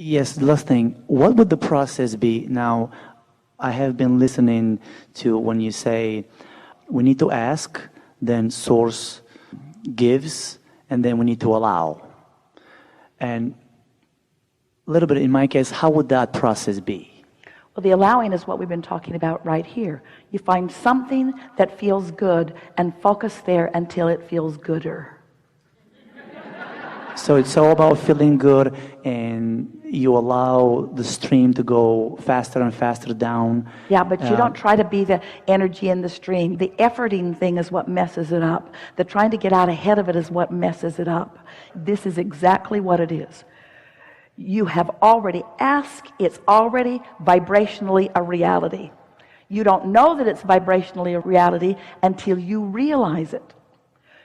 Yes, the last thing. What would the process be? Now, I have been listening to when you say we need to ask, then source gives, and then we need to allow. And a little bit in my case, how would that process be? Well, the allowing is what we've been talking about right here. You find something that feels good and focus there until it feels gooder. So it's all about feeling good, and you allow the stream to go faster and faster down. Yeah, but you don't try to be the energy in the stream. The efforting thing is what messes it up. The trying to get out ahead of it is what messes it up. This is exactly what it is. You have already asked. It's already vibrationally a reality. You don't know that it's vibrationally a reality until you realize it.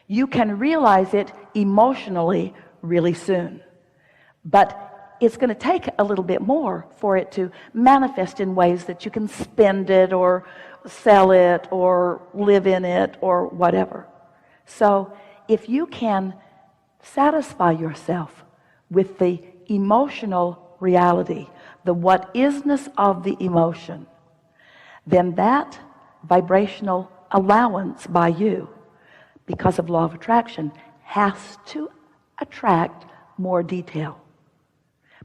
You can realize it emotionally really soon. But it's going to take a little bit more for it to manifest in ways that you can spend it or sell it or live in it or whatever. So if you can satisfy yourself with the emotional reality, the what-isness of the emotion, then that vibrational allowance by you, because of law of attraction, has to attract more detail.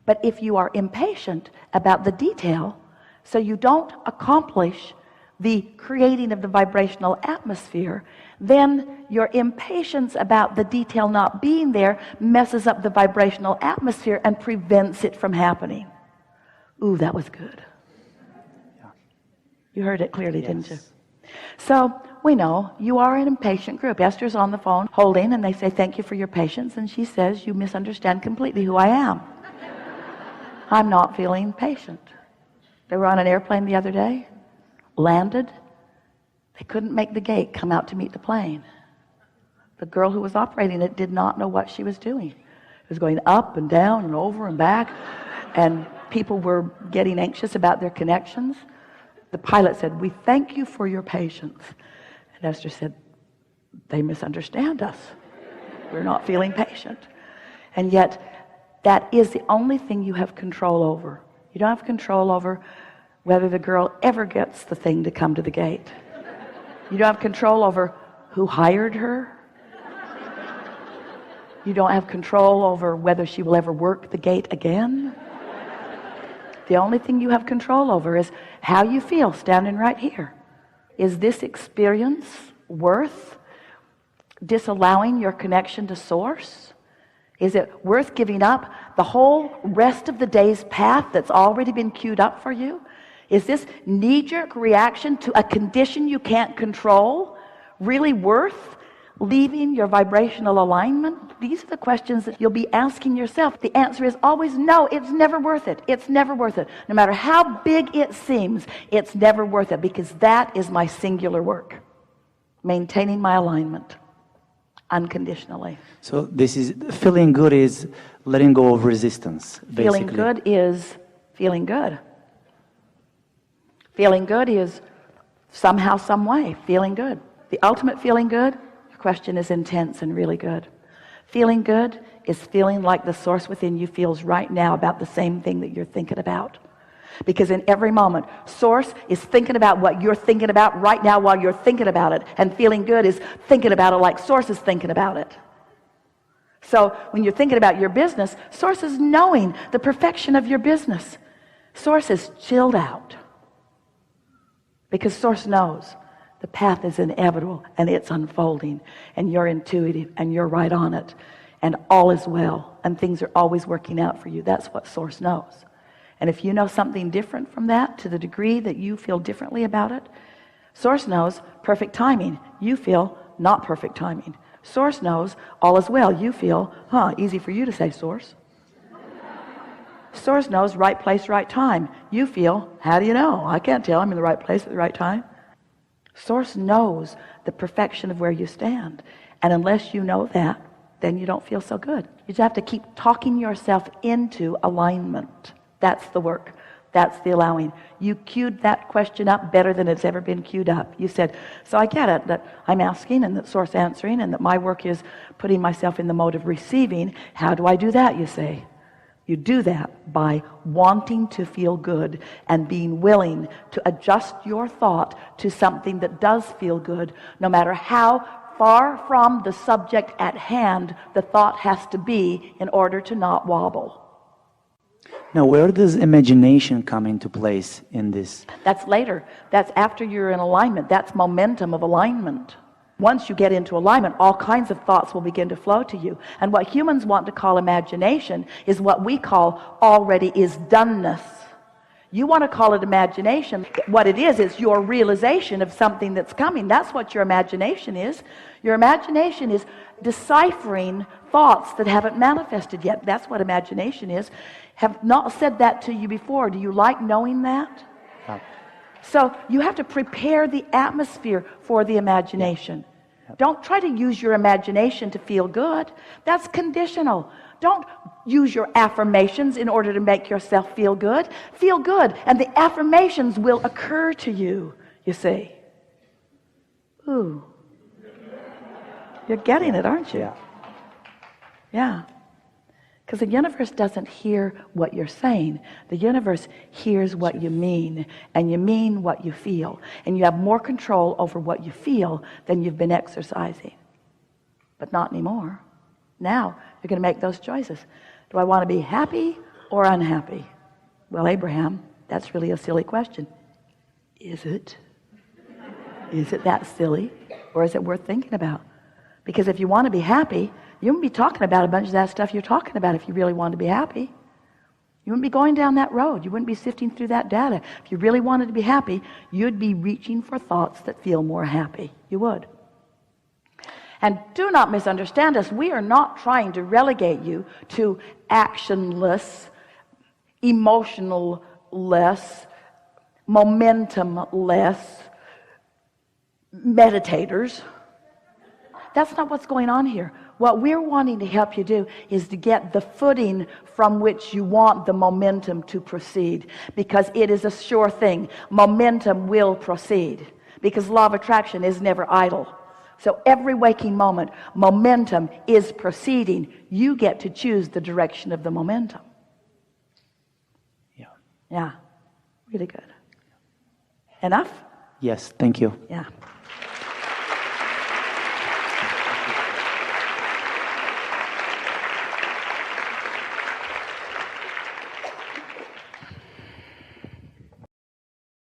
But if you are impatient about the detail, so you don't accomplish the creating of the vibrational atmosphere, then your impatience about the detail not being there messes up the vibrational atmosphere and prevents it from happening. Ooh, that was good. Yeah. You heard it clearly, Yes. didn't you? So we know you are an impatient group. Esther's on the phone holding, and they say, thank you for your patience. And she says, you misunderstand completely who I am. I'm not feeling patient. They were on an airplane the other day, landed. They couldn't make the gate come out to meet the plane. The girl who was operating it did not know what she was doing. It was going up and down and over and back, and people were getting anxious about their connections. The pilot said, we thank you for your patience. And Esther said, they misunderstand us. We're not feeling patient. And yet, that is the only thing you have control over. You don't have control over whether the girl ever gets the thing to come to the gate. You don't have control over who hired her. You don't have control over whether she will ever work the gate again. The only thing you have control over is how you feel standing right here. Is this experience worth disallowing your connection to Source? Is it worth giving up the whole rest of the day's path that's already been queued up for you? Is this knee-jerk reaction to a condition you can't control really worth leaving your vibrational alignment? These are the questions that you'll be asking yourself. The answer is always no. It's never worth it. It's never worth it. No matter how big it seems, it's never worth it, because that is my singular work, maintaining my alignment unconditionally. So this is feeling good is letting go of resistance, basically. Feeling good is feeling good. Feeling good is somehow, some way, feeling good. The ultimate feeling good, your question is intense and really good. Feeling good is feeling like the Source within you feels right now about the same thing that you're thinking about. Because in every moment, Source is thinking about what you're thinking about right now while you're thinking about it. And feeling good is thinking about it like Source is thinking about it. So when you're thinking about your business, Source is knowing the perfection of your business. Source is chilled out. Because Source knows the path is inevitable and it's unfolding, and you're intuitive and you're right on it, and all is well and things are always working out for you. That's what Source knows. And if you know something different from that, to the degree that you feel differently about it, Source knows perfect timing. You feel not perfect timing. Source knows all is well. You feel, easy for you to say, Source. Source knows right place, right time. You feel, how do you know? I can't tell. I'm in the right place at the right time. Source knows the perfection of where you stand. And unless you know that, then you don't feel so good. You just have to keep talking yourself into alignment. That's the work. That's the allowing. You queued that question up better than it's ever been queued up. You said, so I get it, that I'm asking and that Source answering, and that my work is putting myself in the mode of receiving. How do I do that, you say? You do that by wanting to feel good and being willing to adjust your thought to something that does feel good, no matter how far from the subject at hand the thought has to be in order to not wobble. Now, where does imagination come into place in this? That's later. That's after you're in alignment. That's momentum of alignment. Once you get into alignment, all kinds of thoughts will begin to flow to you. And what humans want to call imagination is what we call already is doneness. You want to call it imagination. What it is your realization of something that's coming. That's what your imagination is. Your imagination is deciphering thoughts that haven't manifested yet. That's what imagination is. Have not said that to you before. Do you like knowing that? So you have to prepare the atmosphere for the imagination. Don't try to use your imagination to feel good. That's conditional. Don't use your affirmations in order to make yourself feel good. Feel good, and the affirmations will occur to you, you see. Ooh. You're getting it, aren't you? Yeah. Because the universe doesn't hear what you're saying. The universe hears what you mean, and you mean what you feel. And you have more control over what you feel than you've been exercising. But not anymore. Now, you're going to make those choices. Do I want to be happy or unhappy? Well, Abraham, that's really a silly question. Is it? Is it that silly? Or is it worth thinking about? Because if you want to be happy, you wouldn't be talking about a bunch of that stuff you're talking about if you really wanted to be happy. You wouldn't be going down that road. You wouldn't be sifting through that data. If you really wanted to be happy, you'd be reaching for thoughts that feel more happy. You would. And do not misunderstand us. We are not trying to relegate you to actionless, emotional-less, momentum-less meditators. That's not what's going on here. What we're wanting to help you do is to get the footing from which you want the momentum to proceed, because it is a sure thing. Momentum will proceed, because law of attraction is never idle. So every waking moment, momentum is proceeding. You get to choose the direction of the momentum. Yeah. Really good. Enough? Yes, thank you. Yeah.